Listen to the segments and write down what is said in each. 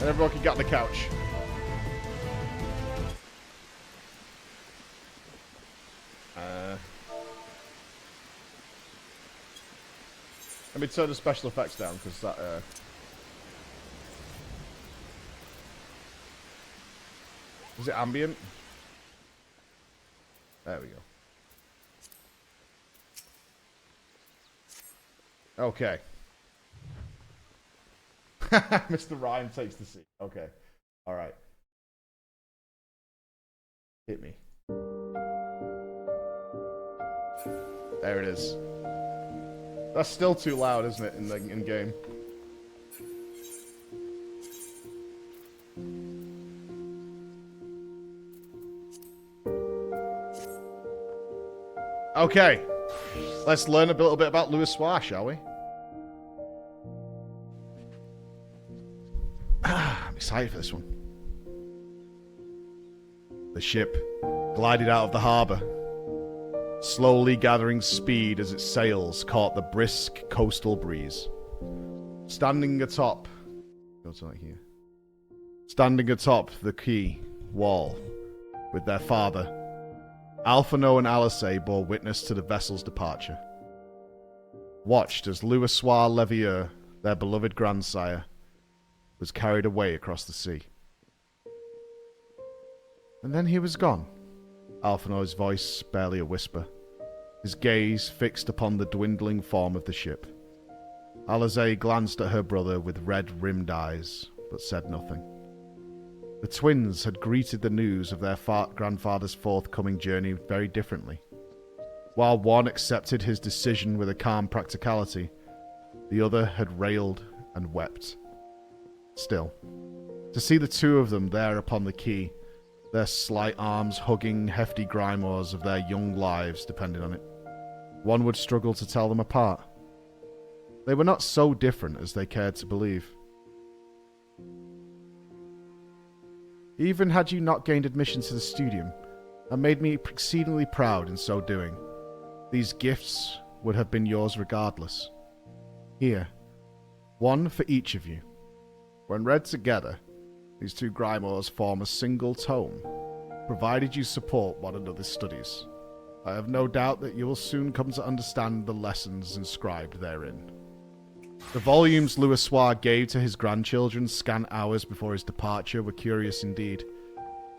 And everyone can get on the couch. Let me turn the special effects down, because that, is it ambient? There we go. Okay. Mr. Ryan takes the seat. Okay. Alright. Hit me. There it is. That's still too loud, isn't it, in game? Okay. Let's learn a little bit about Louisoixs, shall we? I'm excited for this one. The ship glided out of the harbour, slowly gathering speed as its sails caught the brisk coastal breeze. Standing atop the quay wall with their father, Alphino and Alizé bore witness to the vessel's departure. Watched as Louisoixs Levieux, their beloved grandsire, was carried away across the sea. And then he was gone. Alphino's voice barely a whisper, his gaze fixed upon the dwindling form of the ship. Alizé glanced at her brother with red-rimmed eyes, but said nothing. The twins had greeted the news of their grandfather's forthcoming journey very differently. While one accepted his decision with a calm practicality, the other had railed and wept. Still, to see the two of them there upon the quay, their slight arms hugging hefty grimoires of their young lives depending on it, one would struggle to tell them apart. They were not so different as they cared to believe. Even had you not gained admission to the studium, and made me exceedingly proud in so doing, these gifts would have been yours regardless. Here, one for each of you. When read together, these two grimoires form a single tome, provided you support one another's studies. I have no doubt that you will soon come to understand the lessons inscribed therein. The volumes Louisoixs gave to his grandchildren scant hours before his departure were curious indeed,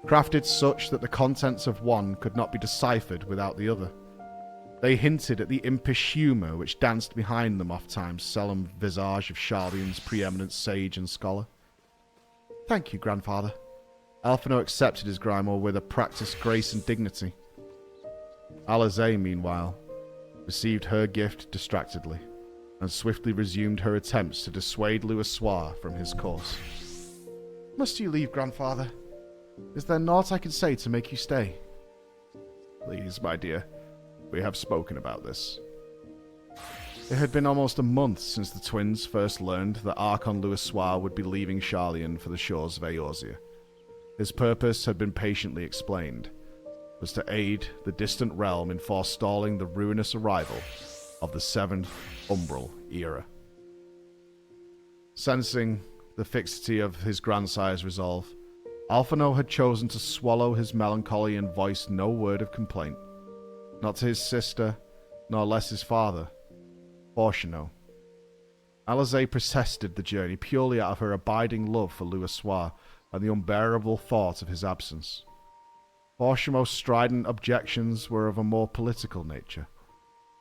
crafted such that the contents of one could not be deciphered without the other. They hinted at the impish humour which danced behind them oft-times solemn visage of Charlian's preeminent sage and scholar. Thank you, grandfather. Alphino accepted his grimoire with a practised grace and dignity. Alizé, meanwhile, received her gift distractedly, and swiftly resumed her attempts to dissuade Louisoixs from his course. Must you leave, grandfather? Is there naught I can say to make you stay? Please, my dear, we have spoken about this. It had been almost a month since the twins first learned that Archon Louisoixs would be leaving Charlian for the shores of Eorzea. His purpose had been patiently explained, was to aid the distant realm in forestalling the ruinous arrival of the Seventh Umbral era. Sensing the fixity of his grandsire's resolve, Alphino had chosen to swallow his melancholy and voice no word of complaint, not to his sister, nor less his father, Fortuno. Alizé persisted the journey purely out of her abiding love for Louisoixs and the unbearable thought of his absence. Fortuno's strident objections were of a more political nature.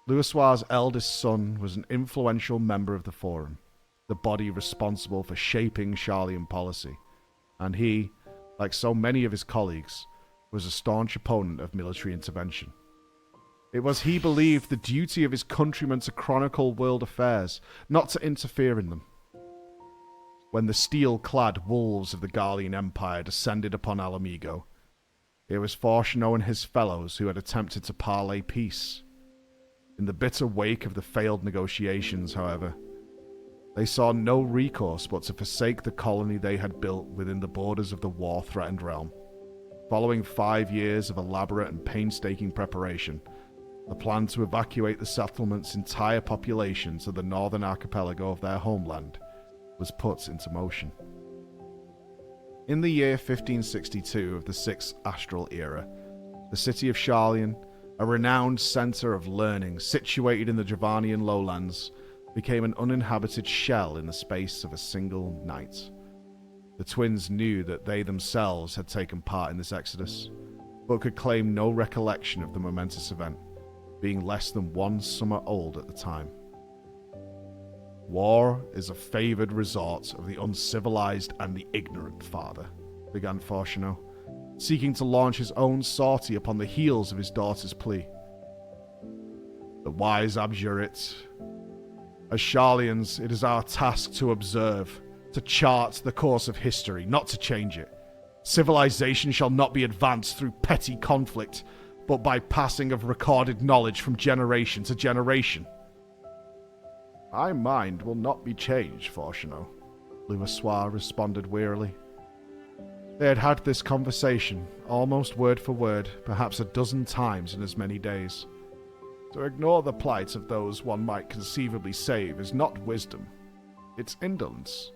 Louisoixs' eldest son was an influential member of the Forum, the body responsible for shaping Charlian policy, and he, like so many of his colleagues, was a staunch opponent of military intervention. It was, he believed, the duty of his countrymen to chronicle world affairs, not to interfere in them. When the steel-clad wolves of the Garlean Empire descended upon Alamigo, it was Fortuno and his fellows who had attempted to parley peace. In the bitter wake of the failed negotiations, however, they saw no recourse but to forsake the colony they had built within the borders of the war-threatened realm. Following 5 years of elaborate and painstaking preparation, the plan to evacuate the settlement's entire population to the northern archipelago of their homeland was put into motion. In the year 1562 of the 6th Astral Era, the city of Sharlayan, a renowned centre of learning situated in the Dravanian lowlands, became an uninhabited shell in the space of a single night. The twins knew that they themselves had taken part in this exodus, but could claim no recollection of the momentous event, being less than 1 summer old at the time. "War is a favoured resort of the uncivilized and the ignorant, father," began Fortuno, seeking to launch his own sortie upon the heels of his daughter's plea. "The wise abjure it. As Sharlayans, it is our task to observe, to chart the course of history, not to change it. Civilization shall not be advanced through petty conflict, but by passing of recorded knowledge from generation to generation." "My mind will not be changed, Fortuno," Louisoixs responded wearily. They had had this conversation, almost word for word, perhaps a dozen times in as many days. To ignore the plight of those one might conceivably save is not wisdom, it's indolence,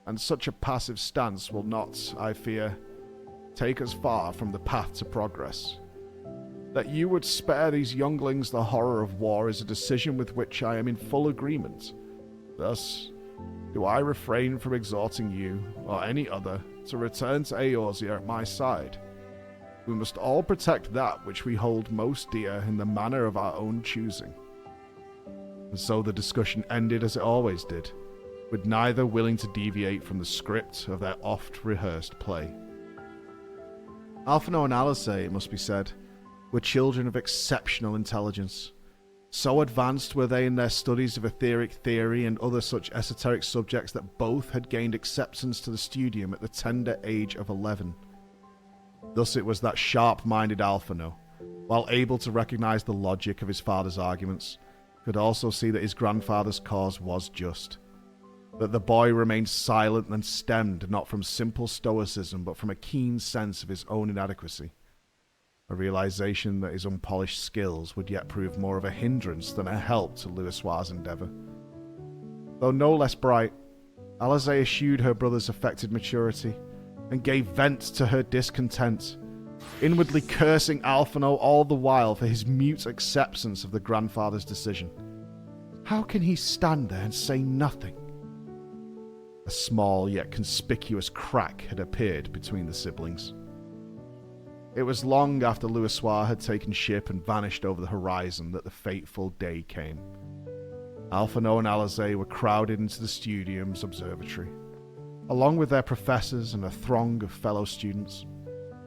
and such a passive stance will not, I fear, take us far from the path to progress. That you would spare these younglings the horror of war is a decision with which I am in full agreement. Thus, do I refrain from exhorting you, or any other, to return to Eorzea at my side. We must all protect that which we hold most dear in the manner of our own choosing. And so the discussion ended as it always did, with neither willing to deviate from the script of their oft-rehearsed play. Alphinaud and Alice, it must be said, were children of exceptional intelligence. So advanced were they in their studies of etheric theory and other such esoteric subjects that both had gained acceptance to the studium at the tender age of 11. Thus it was that sharp-minded Alphinaud, while able to recognize the logic of his father's arguments, could also see that his grandfather's cause was just. That the boy remained silent and stemmed not from simple stoicism but from a keen sense of his own inadequacy. A realization that his unpolished skills would yet prove more of a hindrance than a help to Louisoixs' endeavour. Though no less bright, Alice eschewed her brother's affected maturity and gave vent to her discontent, inwardly cursing Alphinaud all the while for his mute acceptance of the grandfather's decision. How can he stand there and say nothing? A small yet conspicuous crack had appeared between the siblings. It was long after Louisoixs had taken ship and vanished over the horizon that the fateful day came. Alphinaud and Alice were crowded into the studium's observatory, along with their professors and a throng of fellow students.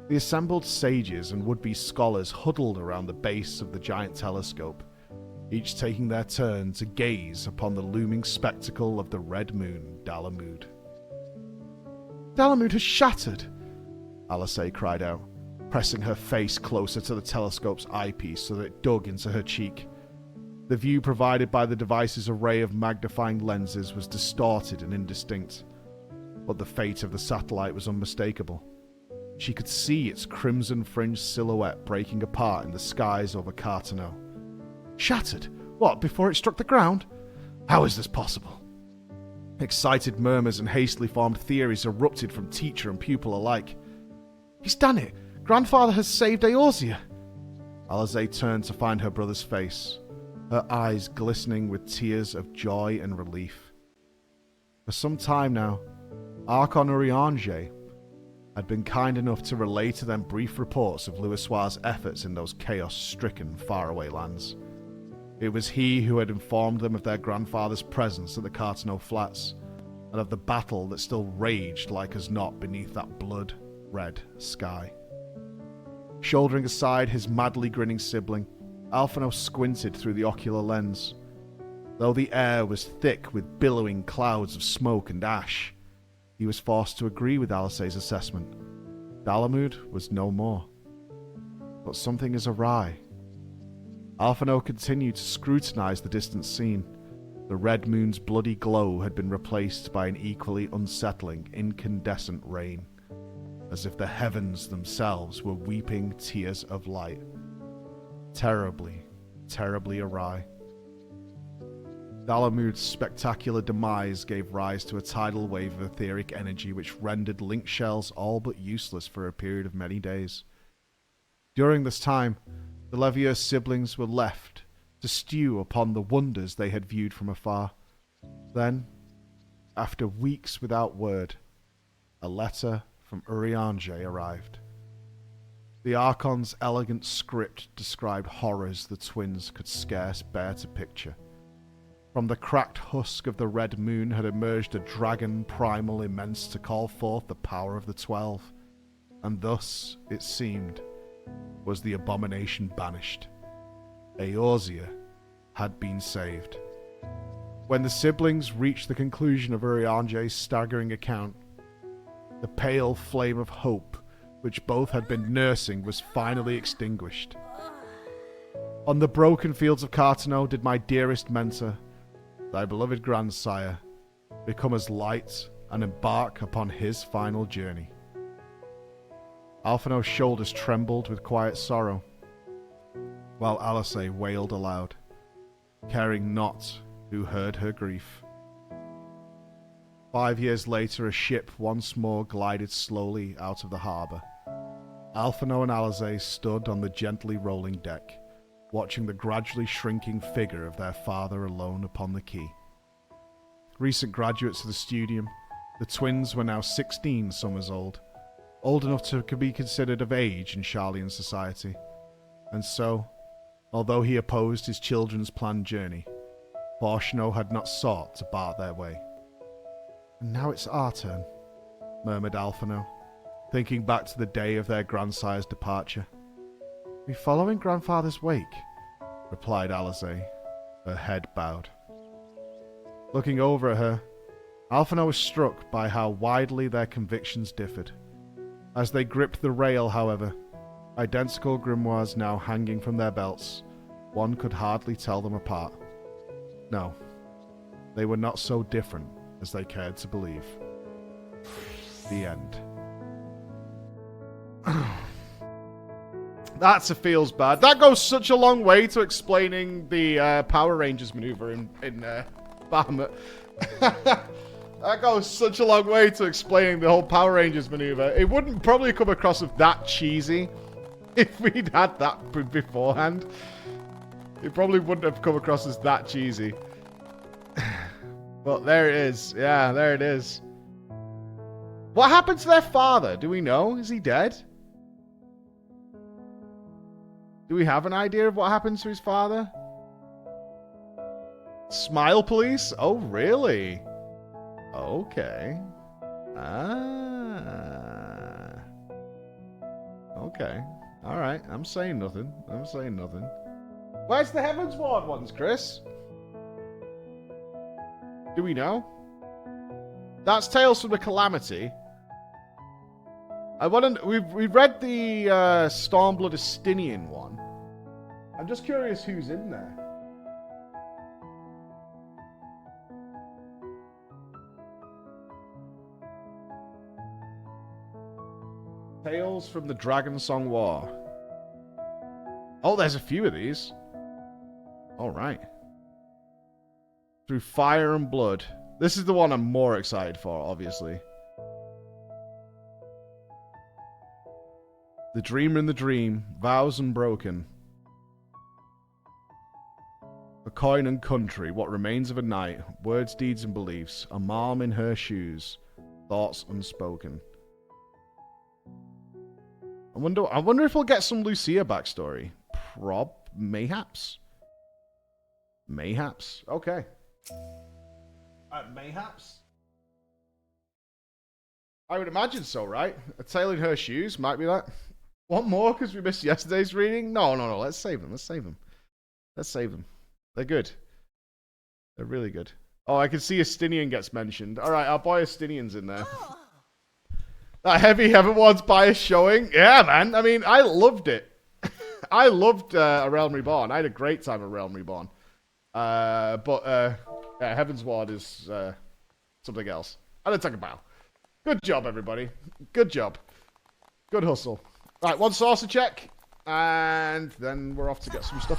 The assembled sages and would-be scholars huddled around the base of the giant telescope, each taking their turn to gaze upon the looming spectacle of the red moon, Dalamud. "Dalamud has shattered!" Alice cried out, pressing her face closer to the telescope's eyepiece so that it dug into her cheek. The view provided by the device's array of magnifying lenses was distorted and indistinct, but the fate of the satellite was unmistakable. She could see its crimson-fringed silhouette breaking apart in the skies over Carteneau. "Shattered? What, before it struck the ground? How is this possible?" Excited murmurs and hastily formed theories erupted from teacher and pupil alike. "He's done it! Grandfather has saved Eorzea!" Alice turned to find her brother's face, her eyes glistening with tears of joy and relief. For some time now, Archon Urianger had been kind enough to relay to them brief reports of Louisoixs' efforts in those chaos-stricken faraway lands. It was he who had informed them of their grandfather's presence at the Carteneau Flats, and of the battle that still raged like as not beneath that blood-red sky. Shouldering aside his madly grinning sibling, Alphinaud squinted through the ocular lens. Though the air was thick with billowing clouds of smoke and ash, he was forced to agree with Alice's assessment. Dalamud was no more. But something is awry. Alphinaud continued to scrutinize the distant scene. The red moon's bloody glow had been replaced by an equally unsettling, incandescent rain, as if the heavens themselves were weeping tears of light. Terribly, terribly awry. Dalamud's spectacular demise gave rise to a tidal wave of etheric energy which rendered link shells all but useless for a period of many days. During this time, the Levier siblings were left to stew upon the wonders they had viewed from afar. Then, after weeks without word, a letter from Urianger arrived. The Archon's elegant script described horrors the twins could scarce bear to picture. From the cracked husk of the Red Moon had emerged a dragon primal immense to call forth the power of the 12, and thus, it seemed, was the abomination banished. Eorzea had been saved. When the siblings reached the conclusion of Urianger's staggering account, the pale flame of hope which both had been nursing was finally extinguished. On the broken fields of Cartano did my dearest mentor, thy beloved grandsire, become as light and embark upon his final journey. Alphino's shoulders trembled with quiet sorrow, while Alice wailed aloud, caring not who heard her grief. 5 years later, a ship once more glided slowly out of the harbour. Alphino and Alice stood on the gently rolling deck, watching the gradually shrinking figure of their father alone upon the quay. Recent graduates of the studium, the twins were now 16 summers old enough to be considered of age in Sharlayan society. And so, although he opposed his children's planned journey, Borshno had not sought to bar their way. And now it's our turn, murmured Alphino, thinking back to the day of their grandsire's departure. We follow in grandfather's wake, replied Alice, her head bowed. Looking over at her, Alphino was struck by how widely their convictions differed. As they gripped the rail, however, identical grimoires now hanging from their belts, one could hardly tell them apart. No, they were not so different as they cared to believe. The end. That's a feels bad. That goes such a long way to explaining the Power Rangers maneuver in Bahamut. That goes such a long way to explaining the whole Power Rangers maneuver. It wouldn't probably come across as that cheesy if we'd had that beforehand. It probably wouldn't have come across as that cheesy. But there it is. Yeah, there it is. What happened to their father? Do we know? Is he dead? Do we have an idea of what happened to his father? Smile police? Oh, really? Okay. Ah. Okay. Alright. I'm saying nothing. I'm saying nothing. Where's the Heavens Ward ones, Chris? Do we know? That's Tales from the Calamity. I want to... We've read the Stormblood Estinian one. I'm just curious who's in there. Tales from the Dragon Song War. Oh, there's a few of these. Alright. Through Fire and Blood. This is the one I'm more excited for, obviously. The Dreamer in the Dream. Vows Unbroken. A Coin and Country. What Remains of a Night. Words, Deeds and Beliefs. A Mom in Her Shoes. Thoughts Unspoken. I wonder if we'll get some Lucia backstory. Mayhaps. Mayhaps. Okay. Mayhaps. I would imagine so, right? A Tale in Her Shoes might be that. One more because we missed yesterday's reading? No. Let's save them. Let's save them. They're good. They're really good. Oh, I can see Estinian gets mentioned. All right, our boy Estinian's in there. That Heavy Heavenward's bias showing. Yeah, man. I mean, I loved it. I loved A Realm Reborn. I had a great time at Realm Reborn. Yeah, Heaven's Ward is something else. I don't talk about. Good job, everybody. Good job. Good hustle. Right, one saucer check. And then we're off to get some stuff.